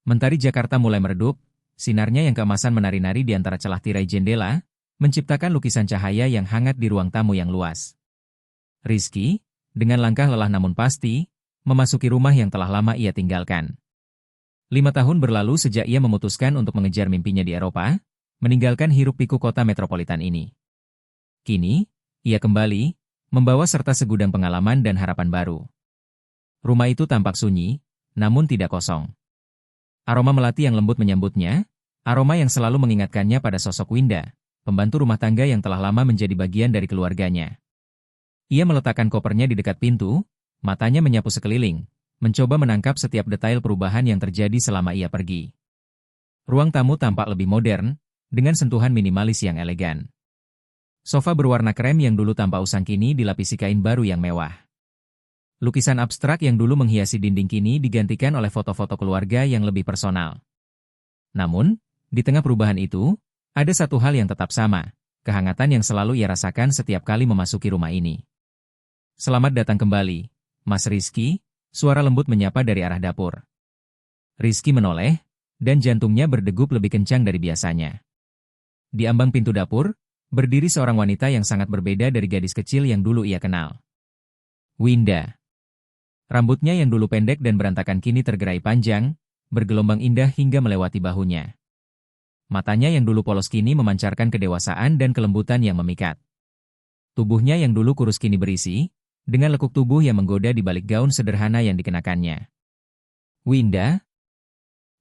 Mentari Jakarta mulai meredup, sinarnya yang keemasan menari-nari di antara celah tirai jendela, menciptakan lukisan cahaya yang hangat di ruang tamu yang luas. Rizky, dengan langkah lelah namun pasti, memasuki rumah yang telah lama ia tinggalkan. 5 tahun berlalu sejak ia memutuskan untuk mengejar mimpinya di Eropa, meninggalkan hiruk-pikuk kota metropolitan ini. Kini, ia kembali, membawa serta segudang pengalaman dan harapan baru. Rumah itu tampak sunyi, namun tidak kosong. Aroma melati yang lembut menyambutnya, aroma yang selalu mengingatkannya pada sosok Winda, pembantu rumah tangga yang telah lama menjadi bagian dari keluarganya. Ia meletakkan kopernya di dekat pintu, matanya menyapu sekeliling, mencoba menangkap setiap detail perubahan yang terjadi selama ia pergi. Ruang tamu tampak lebih modern, dengan sentuhan minimalis yang elegan. Sofa berwarna krem yang dulu tanpa usang kini dilapisi kain baru yang mewah. Lukisan abstrak yang dulu menghiasi dinding kini digantikan oleh foto-foto keluarga yang lebih personal. Namun, di tengah perubahan itu, ada satu hal yang tetap sama, kehangatan yang selalu ia rasakan setiap kali memasuki rumah ini. Selamat datang kembali, Mas Rizky, suara lembut menyapa dari arah dapur. Rizky menoleh, dan jantungnya berdegup lebih kencang dari biasanya. Di ambang pintu dapur, berdiri seorang wanita yang sangat berbeda dari gadis kecil yang dulu ia kenal. Winda. Rambutnya yang dulu pendek dan berantakan kini tergerai panjang, bergelombang indah hingga melewati bahunya. Matanya yang dulu polos kini memancarkan kedewasaan dan kelembutan yang memikat. Tubuhnya yang dulu kurus kini berisi, dengan lekuk tubuh yang menggoda di balik gaun sederhana yang dikenakannya. Winda?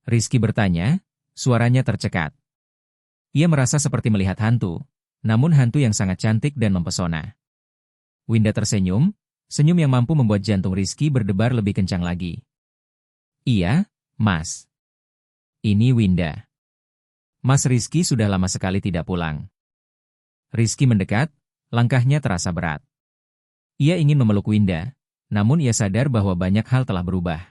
Rizky bertanya, suaranya tercekat. Ia merasa seperti melihat hantu, namun hantu yang sangat cantik dan mempesona. Winda tersenyum, senyum yang mampu membuat jantung Rizky berdebar lebih kencang lagi. Iya, Mas. Ini Winda. Mas Rizky sudah lama sekali tidak pulang. Rizky mendekat, langkahnya terasa berat. Ia ingin memeluk Winda, namun ia sadar bahwa banyak hal telah berubah.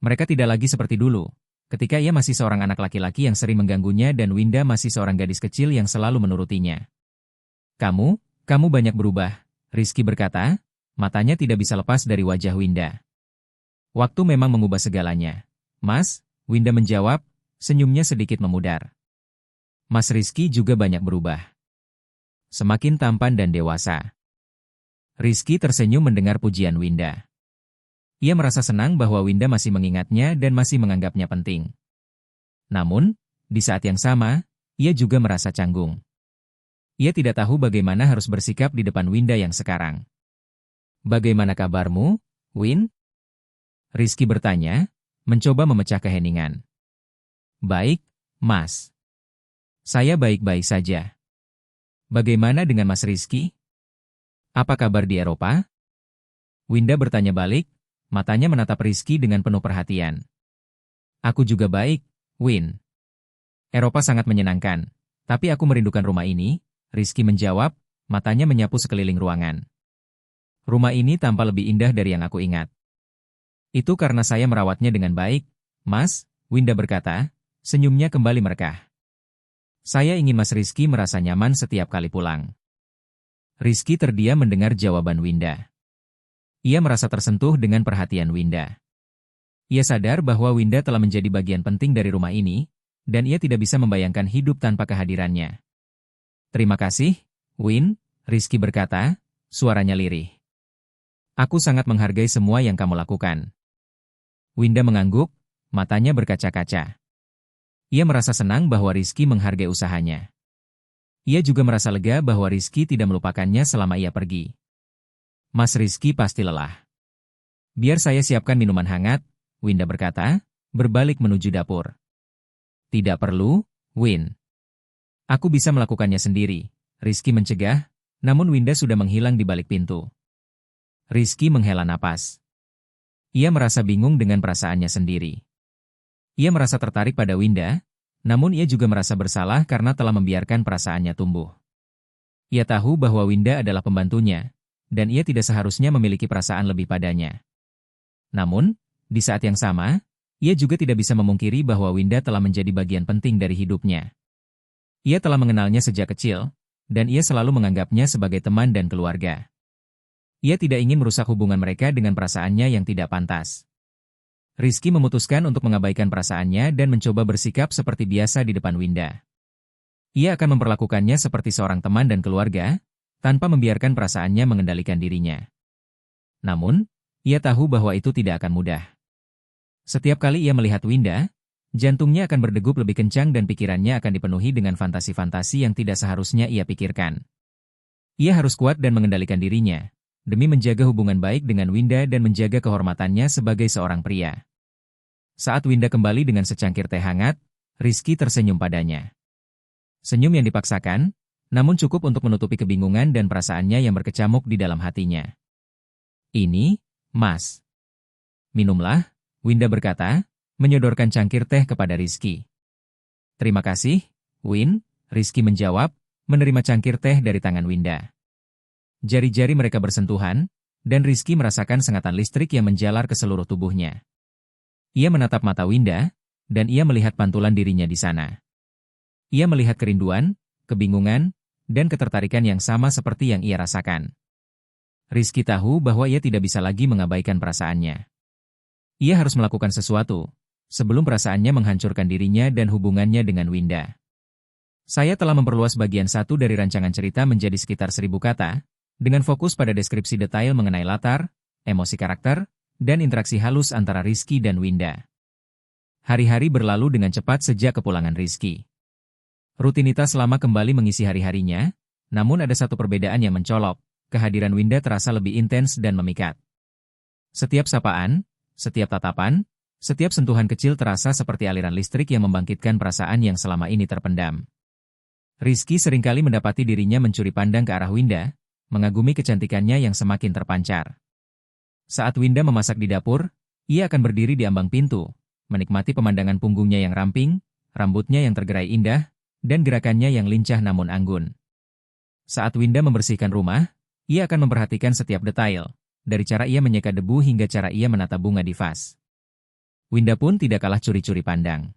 Mereka tidak lagi seperti dulu, ketika ia masih seorang anak laki-laki yang sering mengganggunya dan Winda masih seorang gadis kecil yang selalu menurutinya. Kamu banyak berubah, Rizky berkata, matanya tidak bisa lepas dari wajah Winda. Waktu memang mengubah segalanya. Mas, Winda menjawab, senyumnya sedikit memudar. Mas Rizky juga banyak berubah. Semakin tampan dan dewasa. Rizky tersenyum mendengar pujian Winda. Ia merasa senang bahwa Winda masih mengingatnya dan masih menganggapnya penting. Namun, di saat yang sama, ia juga merasa canggung. Ia tidak tahu bagaimana harus bersikap di depan Winda yang sekarang. Bagaimana kabarmu, Win? Rizky bertanya, mencoba memecah keheningan. Baik, Mas. Saya baik-baik saja. Bagaimana dengan Mas Rizky? Apa kabar di Eropa? Winda bertanya balik, matanya menatap Rizky dengan penuh perhatian. Aku juga baik, Win. Eropa sangat menyenangkan, tapi aku merindukan rumah ini, Rizky menjawab, matanya menyapu sekeliling ruangan. Rumah ini tampak lebih indah dari yang aku ingat. Itu karena saya merawatnya dengan baik, Mas, Winda berkata, senyumnya kembali merekah. Saya ingin Mas Rizky merasa nyaman setiap kali pulang. Rizky terdiam mendengar jawaban Winda. Ia merasa tersentuh dengan perhatian Winda. Ia sadar bahwa Winda telah menjadi bagian penting dari rumah ini, dan ia tidak bisa membayangkan hidup tanpa kehadirannya. Terima kasih, Win, Rizky berkata, suaranya lirih. Aku sangat menghargai semua yang kamu lakukan. Winda mengangguk, matanya berkaca-kaca. Ia merasa senang bahwa Rizky menghargai usahanya. Ia juga merasa lega bahwa Rizky tidak melupakannya selama ia pergi. Mas Rizky pasti lelah. Biar saya siapkan minuman hangat, Winda berkata, berbalik menuju dapur. Tidak perlu, Win. Aku bisa melakukannya sendiri, Rizky mencegah, namun Winda sudah menghilang di balik pintu. Rizky menghela napas. Ia merasa bingung dengan perasaannya sendiri. Ia merasa tertarik pada Winda, namun ia juga merasa bersalah karena telah membiarkan perasaannya tumbuh. Ia tahu bahwa Winda adalah pembantunya, dan ia tidak seharusnya memiliki perasaan lebih padanya. Namun, di saat yang sama, ia juga tidak bisa memungkiri bahwa Winda telah menjadi bagian penting dari hidupnya. Ia telah mengenalnya sejak kecil, dan ia selalu menganggapnya sebagai teman dan keluarga. Ia tidak ingin merusak hubungan mereka dengan perasaannya yang tidak pantas. Rizky memutuskan untuk mengabaikan perasaannya dan mencoba bersikap seperti biasa di depan Winda. Ia akan memperlakukannya seperti seorang teman dan keluarga, tanpa membiarkan perasaannya mengendalikan dirinya. Namun, ia tahu bahwa itu tidak akan mudah. Setiap kali ia melihat Winda, jantungnya akan berdegup lebih kencang dan pikirannya akan dipenuhi dengan fantasi-fantasi yang tidak seharusnya ia pikirkan. Ia harus kuat dan mengendalikan dirinya, demi menjaga hubungan baik dengan Winda dan menjaga kehormatannya sebagai seorang pria. Saat Winda kembali dengan secangkir teh hangat, Rizky tersenyum padanya. Senyum yang dipaksakan, namun cukup untuk menutupi kebingungan dan perasaannya yang berkecamuk di dalam hatinya. Ini, Mas. Minumlah, Winda berkata, menyodorkan cangkir teh kepada Rizky. Terima kasih, Win, Rizky menjawab, menerima cangkir teh dari tangan Winda. Jari-jari mereka bersentuhan, dan Rizky merasakan sengatan listrik yang menjalar ke seluruh tubuhnya. Ia menatap mata Winda, dan ia melihat pantulan dirinya di sana. Ia melihat kerinduan, kebingungan, dan ketertarikan yang sama seperti yang ia rasakan. Rizky tahu bahwa ia tidak bisa lagi mengabaikan perasaannya. Ia harus melakukan sesuatu, sebelum perasaannya menghancurkan dirinya dan hubungannya dengan Winda. Saya telah memperluas bagian 1 dari rancangan cerita menjadi sekitar 1000 kata, dengan fokus pada deskripsi detail mengenai latar, emosi karakter, dan interaksi halus antara Rizky dan Winda. Hari-hari berlalu dengan cepat sejak kepulangan Rizky. Rutinitas lama kembali mengisi hari-harinya, namun ada satu perbedaan yang mencolok, kehadiran Winda terasa lebih intens dan memikat. Setiap sapaan, setiap tatapan, setiap sentuhan kecil terasa seperti aliran listrik yang membangkitkan perasaan yang selama ini terpendam. Rizky seringkali mendapati dirinya mencuri pandang ke arah Winda, mengagumi kecantikannya yang semakin terpancar. Saat Winda memasak di dapur, ia akan berdiri di ambang pintu, menikmati pemandangan punggungnya yang ramping, rambutnya yang tergerai indah, dan gerakannya yang lincah namun anggun. Saat Winda membersihkan rumah, ia akan memperhatikan setiap detail, dari cara ia menyeka debu hingga cara ia menata bunga di vas. Winda pun tidak kalah curi-curi pandang.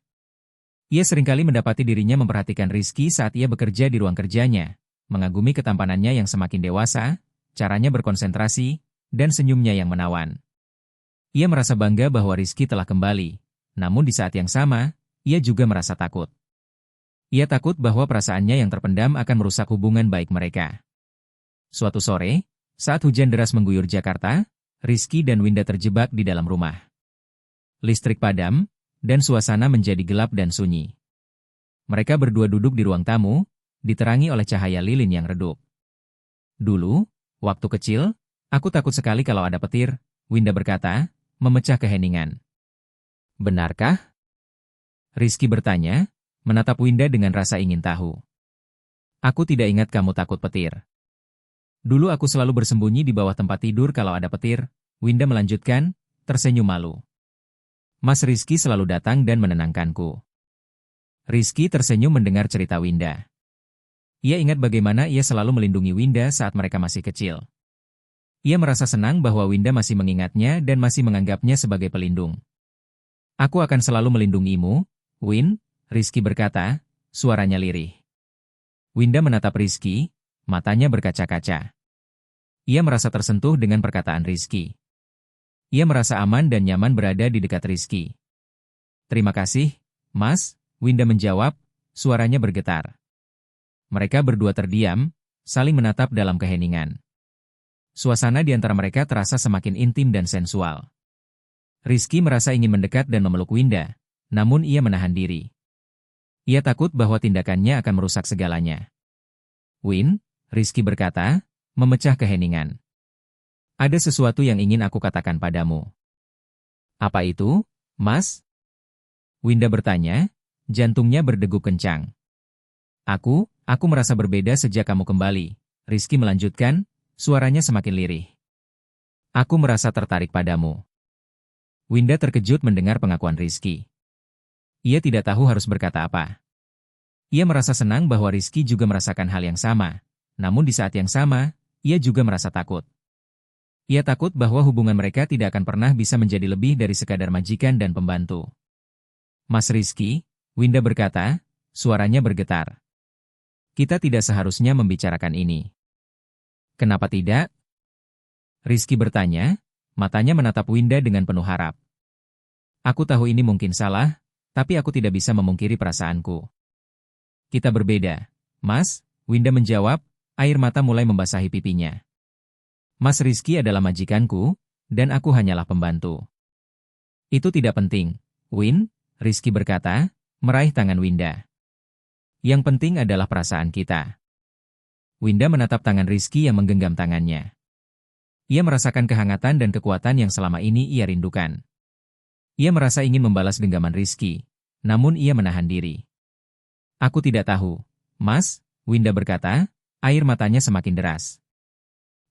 Ia seringkali mendapati dirinya memperhatikan Rizky saat ia bekerja di ruang kerjanya, mengagumi ketampanannya yang semakin dewasa, caranya berkonsentrasi, dan senyumnya yang menawan. Ia merasa bangga bahwa Rizky telah kembali, namun di saat yang sama, ia juga merasa takut. Ia takut bahwa perasaannya yang terpendam akan merusak hubungan baik mereka. Suatu sore, saat hujan deras mengguyur Jakarta, Rizky dan Winda terjebak di dalam rumah. Listrik padam, dan suasana menjadi gelap dan sunyi. Mereka berdua duduk di ruang tamu, diterangi oleh cahaya lilin yang redup. Dulu, waktu kecil, aku takut sekali kalau ada petir, Winda berkata, memecah keheningan. Benarkah? Rizky bertanya, menatap Winda dengan rasa ingin tahu. Aku tidak ingat kamu takut petir. Dulu aku selalu bersembunyi di bawah tempat tidur kalau ada petir, Winda melanjutkan, tersenyum malu. Mas Rizky selalu datang dan menenangkanku. Rizky tersenyum mendengar cerita Winda. Ia ingat bagaimana ia selalu melindungi Winda saat mereka masih kecil. Ia merasa senang bahwa Winda masih mengingatnya dan masih menganggapnya sebagai pelindung. Aku akan selalu melindungimu, Win, Rizky berkata, suaranya lirih. Winda menatap Rizky, matanya berkaca-kaca. Ia merasa tersentuh dengan perkataan Rizky. Ia merasa aman dan nyaman berada di dekat Rizky. Terima kasih, Mas, Winda menjawab, suaranya bergetar. Mereka berdua terdiam, saling menatap dalam keheningan. Suasana di antara mereka terasa semakin intim dan sensual. Rizky merasa ingin mendekat dan memeluk Winda, namun ia menahan diri. Ia takut bahwa tindakannya akan merusak segalanya. Win, Rizky berkata, memecah keheningan. Ada sesuatu yang ingin aku katakan padamu. Apa itu, Mas? Winda bertanya, jantungnya berdegup kencang. Aku merasa berbeda sejak kamu kembali, Rizky melanjutkan, suaranya semakin lirih. Aku merasa tertarik padamu. Winda terkejut mendengar pengakuan Rizky. Ia tidak tahu harus berkata apa. Ia merasa senang bahwa Rizky juga merasakan hal yang sama, namun di saat yang sama, ia juga merasa takut. Ia takut bahwa hubungan mereka tidak akan pernah bisa menjadi lebih dari sekadar majikan dan pembantu. Mas Rizky, Winda berkata, suaranya bergetar. Kita tidak seharusnya membicarakan ini. Kenapa tidak? Rizky bertanya, matanya menatap Winda dengan penuh harap. Aku tahu ini mungkin salah, tapi aku tidak bisa memungkiri perasaanku. Kita berbeda, Mas, Winda menjawab, air mata mulai membasahi pipinya. Mas Rizky adalah majikanku, dan aku hanyalah pembantu. Itu tidak penting, Win, Rizky berkata, meraih tangan Winda. Yang penting adalah perasaan kita. Winda menatap tangan Rizky yang menggenggam tangannya. Ia merasakan kehangatan dan kekuatan yang selama ini ia rindukan. Ia merasa ingin membalas genggaman Rizky, namun ia menahan diri. Aku tidak tahu, Mas, Winda berkata, air matanya semakin deras.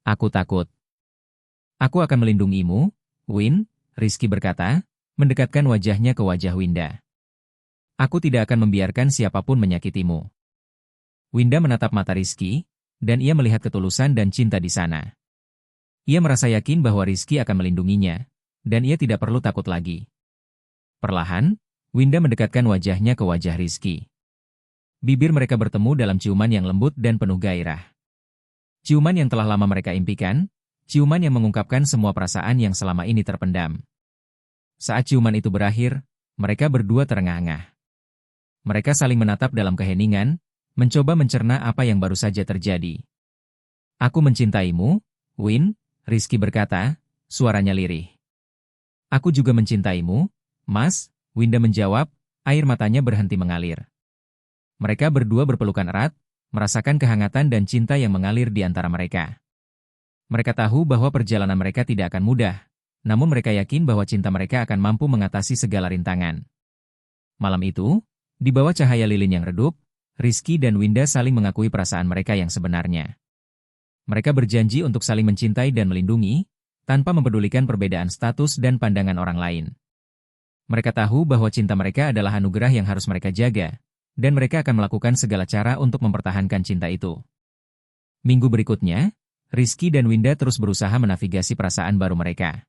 Aku takut. Aku akan melindungimu, Win, Rizky berkata, mendekatkan wajahnya ke wajah Winda. Aku tidak akan membiarkan siapapun menyakitimu. Winda menatap mata Rizky, dan ia melihat ketulusan dan cinta di sana. Ia merasa yakin bahwa Rizky akan melindunginya, dan ia tidak perlu takut lagi. Perlahan, Winda mendekatkan wajahnya ke wajah Rizky. Bibir mereka bertemu dalam ciuman yang lembut dan penuh gairah. Ciuman yang telah lama mereka impikan, ciuman yang mengungkapkan semua perasaan yang selama ini terpendam. Saat ciuman itu berakhir, mereka berdua terengah-engah. Mereka saling menatap dalam keheningan, mencoba mencerna apa yang baru saja terjadi. Aku mencintaimu, Win, Rizky berkata, suaranya lirih. Aku juga mencintaimu, Mas, Winda menjawab, air matanya berhenti mengalir. Mereka berdua berpelukan erat, merasakan kehangatan dan cinta yang mengalir di antara mereka. Mereka tahu bahwa perjalanan mereka tidak akan mudah, namun mereka yakin bahwa cinta mereka akan mampu mengatasi segala rintangan. Malam itu, di bawah cahaya lilin yang redup, Rizky dan Winda saling mengakui perasaan mereka yang sebenarnya. Mereka berjanji untuk saling mencintai dan melindungi, tanpa mempedulikan perbedaan status dan pandangan orang lain. Mereka tahu bahwa cinta mereka adalah anugerah yang harus mereka jaga, dan mereka akan melakukan segala cara untuk mempertahankan cinta itu. Minggu berikutnya, Rizky dan Winda terus berusaha menavigasi perasaan baru mereka.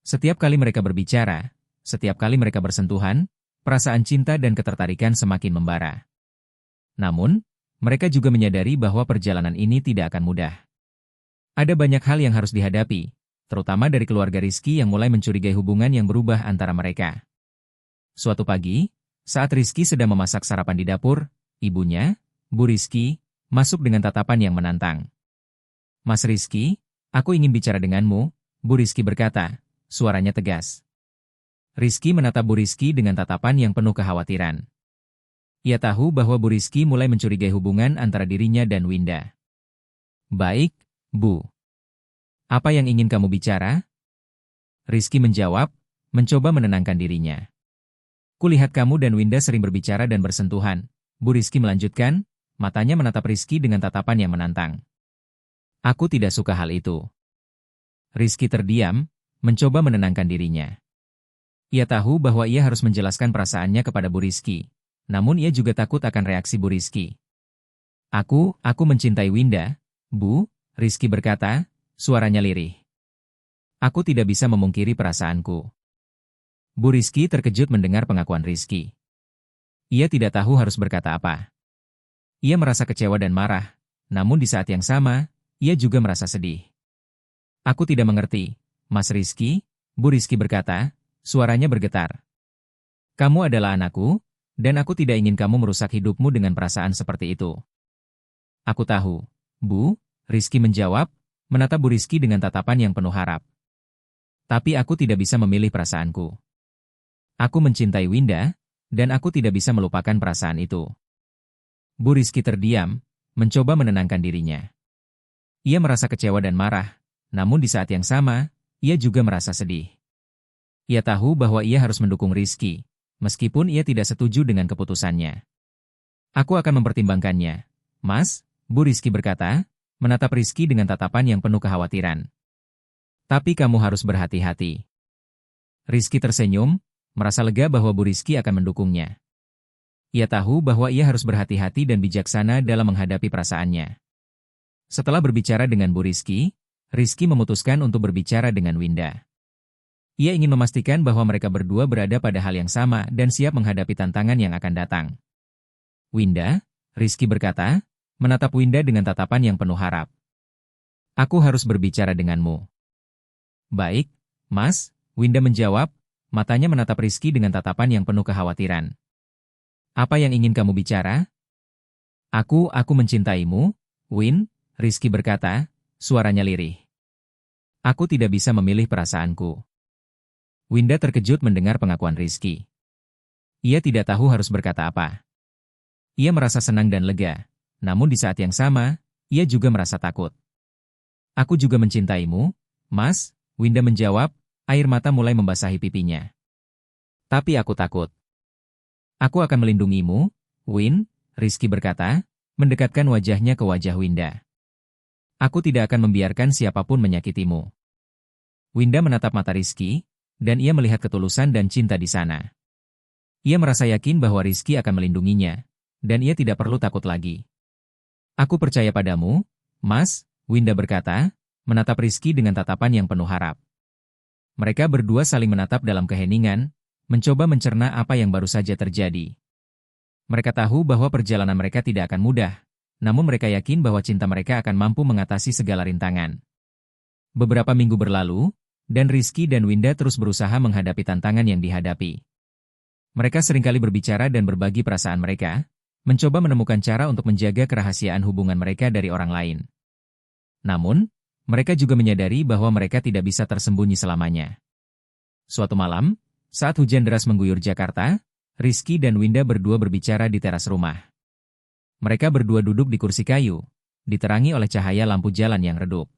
Setiap kali mereka berbicara, setiap kali mereka bersentuhan, perasaan cinta dan ketertarikan semakin membara. Namun, mereka juga menyadari bahwa perjalanan ini tidak akan mudah. Ada banyak hal yang harus dihadapi, terutama dari keluarga Rizky yang mulai mencurigai hubungan yang berubah antara mereka. Suatu pagi, saat Rizky sedang memasak sarapan di dapur, ibunya, Bu Rizky, masuk dengan tatapan yang menantang. Mas Rizky, aku ingin bicara denganmu, Bu Rizky berkata, suaranya tegas. Rizky menatap Bu Rizky dengan tatapan yang penuh kekhawatiran. Ia tahu bahwa Bu Rizky mulai mencurigai hubungan antara dirinya dan Winda. Baik, Bu. Apa yang ingin kamu bicara? Rizky menjawab, mencoba menenangkan dirinya. Kulihat kamu dan Winda sering berbicara dan bersentuhan. Bu Rizky melanjutkan, matanya menatap Rizky dengan tatapan yang menantang. Aku tidak suka hal itu. Rizky terdiam, mencoba menenangkan dirinya. Ia tahu bahwa ia harus menjelaskan perasaannya kepada Bu Rizky, namun ia juga takut akan reaksi Bu Rizky. Aku mencintai Winda, Bu, Rizky berkata, suaranya lirih. Aku tidak bisa memungkiri perasaanku. Bu Rizky terkejut mendengar pengakuan Rizky. Ia tidak tahu harus berkata apa. Ia merasa kecewa dan marah, namun di saat yang sama, ia juga merasa sedih. Aku tidak mengerti, Mas Rizky, Bu Rizky berkata, suaranya bergetar. Kamu adalah anakku, dan aku tidak ingin kamu merusak hidupmu dengan perasaan seperti itu. Aku tahu, Bu, Rizky menjawab, menatap Bu Rizky dengan tatapan yang penuh harap. Tapi aku tidak bisa memilih perasaanku. Aku mencintai Winda, dan aku tidak bisa melupakan perasaan itu. Bu Rizky terdiam, mencoba menenangkan dirinya. Ia merasa kecewa dan marah, namun di saat yang sama, ia juga merasa sedih. Ia tahu bahwa ia harus mendukung Rizky, meskipun ia tidak setuju dengan keputusannya. Aku akan mempertimbangkannya, Mas, Bu Rizky berkata, menatap Rizky dengan tatapan yang penuh kekhawatiran. Tapi kamu harus berhati-hati. Rizky tersenyum, merasa lega bahwa Bu Rizky akan mendukungnya. Ia tahu bahwa ia harus berhati-hati dan bijaksana dalam menghadapi perasaannya. Setelah berbicara dengan Bu Rizky, Rizky memutuskan untuk berbicara dengan Winda. Ia ingin memastikan bahwa mereka berdua berada pada hal yang sama dan siap menghadapi tantangan yang akan datang. Winda, Rizky berkata, menatap Winda dengan tatapan yang penuh harap. Aku harus berbicara denganmu. Baik, Mas, Winda menjawab, matanya menatap Rizky dengan tatapan yang penuh kekhawatiran. Apa yang ingin kamu bicara? Aku mencintaimu, Win, Rizky berkata, suaranya lirih. Aku tidak bisa memilih perasaanku. Winda terkejut mendengar pengakuan Rizky. Ia tidak tahu harus berkata apa. Ia merasa senang dan lega, namun di saat yang sama, ia juga merasa takut. Aku juga mencintaimu, Mas, Winda menjawab, air mata mulai membasahi pipinya. Tapi aku takut. Aku akan melindungimu, Win, Rizky berkata, mendekatkan wajahnya ke wajah Winda. Aku tidak akan membiarkan siapapun menyakitimu. Winda menatap mata Rizky, dan ia melihat ketulusan dan cinta di sana. Ia merasa yakin bahwa Rizky akan melindunginya, dan ia tidak perlu takut lagi. Aku percaya padamu, Mas, Winda berkata, menatap Rizky dengan tatapan yang penuh harap. Mereka berdua saling menatap dalam keheningan, mencoba mencerna apa yang baru saja terjadi. Mereka tahu bahwa perjalanan mereka tidak akan mudah, namun mereka yakin bahwa cinta mereka akan mampu mengatasi segala rintangan. Beberapa minggu berlalu, dan Rizky dan Winda terus berusaha menghadapi tantangan yang dihadapi. Mereka seringkali berbicara dan berbagi perasaan mereka, mencoba menemukan cara untuk menjaga kerahasiaan hubungan mereka dari orang lain. Namun, mereka juga menyadari bahwa mereka tidak bisa tersembunyi selamanya. Suatu malam, saat hujan deras mengguyur Jakarta, Rizky dan Winda berdua berbicara di teras rumah. Mereka berdua duduk di kursi kayu, diterangi oleh cahaya lampu jalan yang redup.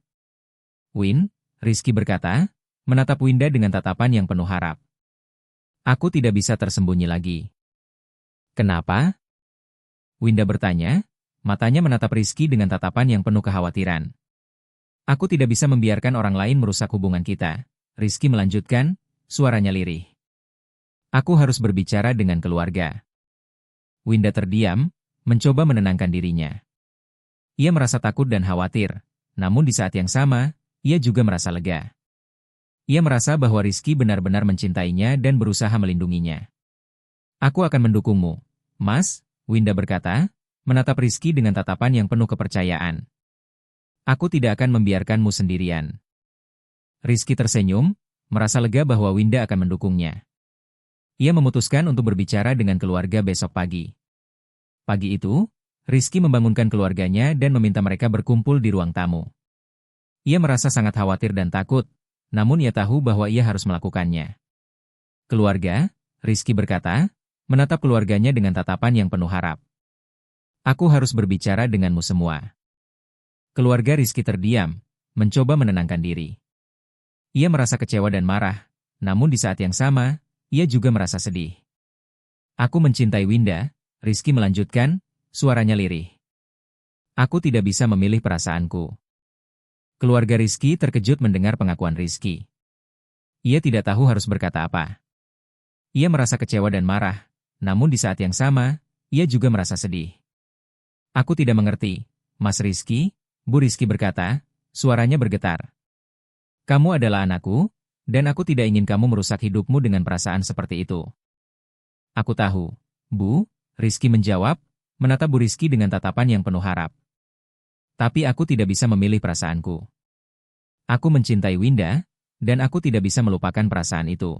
Win, Rizky berkata, menatap Winda dengan tatapan yang penuh harap. Aku tidak bisa tersembunyi lagi. Kenapa? Winda bertanya, matanya menatap Rizky dengan tatapan yang penuh kekhawatiran. Aku tidak bisa membiarkan orang lain merusak hubungan kita, Rizky melanjutkan, suaranya lirih. Aku harus berbicara dengan keluarga. Winda terdiam, mencoba menenangkan dirinya. Ia merasa takut dan khawatir, namun di saat yang sama, ia juga merasa lega. Ia merasa bahwa Rizky benar-benar mencintainya dan berusaha melindunginya. Aku akan mendukungmu, Mas, Winda berkata, menatap Rizky dengan tatapan yang penuh kepercayaan. Aku tidak akan membiarkanmu sendirian. Rizky tersenyum, merasa lega bahwa Winda akan mendukungnya. Ia memutuskan untuk berbicara dengan keluarga besok pagi. Pagi itu, Rizky membangunkan keluarganya dan meminta mereka berkumpul di ruang tamu. Ia merasa sangat khawatir dan takut, namun ia tahu bahwa ia harus melakukannya. Keluarga, Rizky berkata, menatap keluarganya dengan tatapan yang penuh harap. Aku harus berbicara denganmu semua. Keluarga Rizky terdiam, mencoba menenangkan diri. Ia merasa kecewa dan marah, namun di saat yang sama, ia juga merasa sedih. Aku mencintai Winda, Rizky melanjutkan, suaranya lirih. Aku tidak bisa memilih perasaanku. Keluarga Rizky terkejut mendengar pengakuan Rizky. Ia tidak tahu harus berkata apa. Ia merasa kecewa dan marah, namun di saat yang sama, ia juga merasa sedih. Aku tidak mengerti, Mas Rizky, Bu Rizky berkata, suaranya bergetar. Kamu adalah anakku, dan aku tidak ingin kamu merusak hidupmu dengan perasaan seperti itu. Aku tahu, Bu, Rizky menjawab, menatap Bu Rizky dengan tatapan yang penuh harap. Tapi aku tidak bisa memilih perasaanku. Aku mencintai Winda, dan aku tidak bisa melupakan perasaan itu.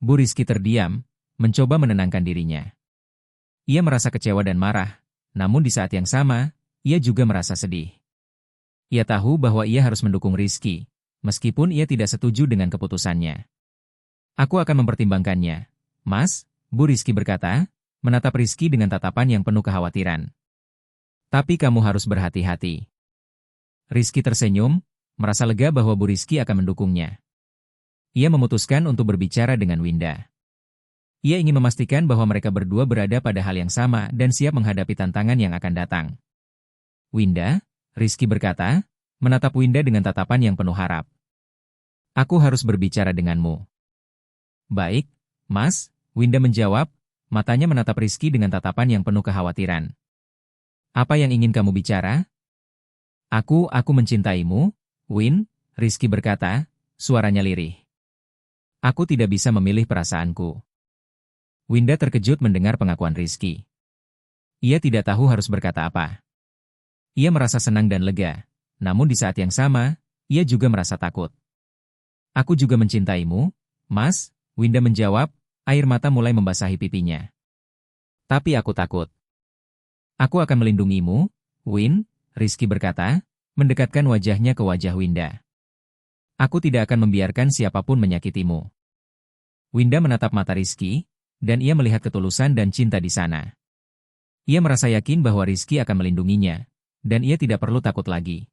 Bu Rizky terdiam, mencoba menenangkan dirinya. Ia merasa kecewa dan marah, namun di saat yang sama, ia juga merasa sedih. Ia tahu bahwa ia harus mendukung Rizky, meskipun ia tidak setuju dengan keputusannya. Aku akan mempertimbangkannya, Mas, Bu Rizky berkata, menatap Rizky dengan tatapan yang penuh kekhawatiran. Tapi kamu harus berhati-hati. Rizky tersenyum, merasa lega bahwa Bu Rizky akan mendukungnya. Ia memutuskan untuk berbicara dengan Winda. Ia ingin memastikan bahwa mereka berdua berada pada hal yang sama dan siap menghadapi tantangan yang akan datang. Winda, Rizky berkata, menatap Winda dengan tatapan yang penuh harap. Aku harus berbicara denganmu. Baik, Mas, Winda menjawab, matanya menatap Rizky dengan tatapan yang penuh kekhawatiran. Apa yang ingin kamu bicara? Aku mencintaimu, Win, Rizky berkata, suaranya lirih. Aku tidak bisa memilih perasaanku. Winda terkejut mendengar pengakuan Rizky. Ia tidak tahu harus berkata apa. Ia merasa senang dan lega, namun di saat yang sama, ia juga merasa takut. Aku juga mencintaimu, Mas, Winda menjawab, air mata mulai membasahi pipinya. Tapi aku takut. Aku akan melindungimu, Win, Rizky berkata, mendekatkan wajahnya ke wajah Winda. Aku tidak akan membiarkan siapapun menyakitimu. Winda menatap mata Rizky, dan ia melihat ketulusan dan cinta di sana. Ia merasa yakin bahwa Rizky akan melindunginya, dan ia tidak perlu takut lagi.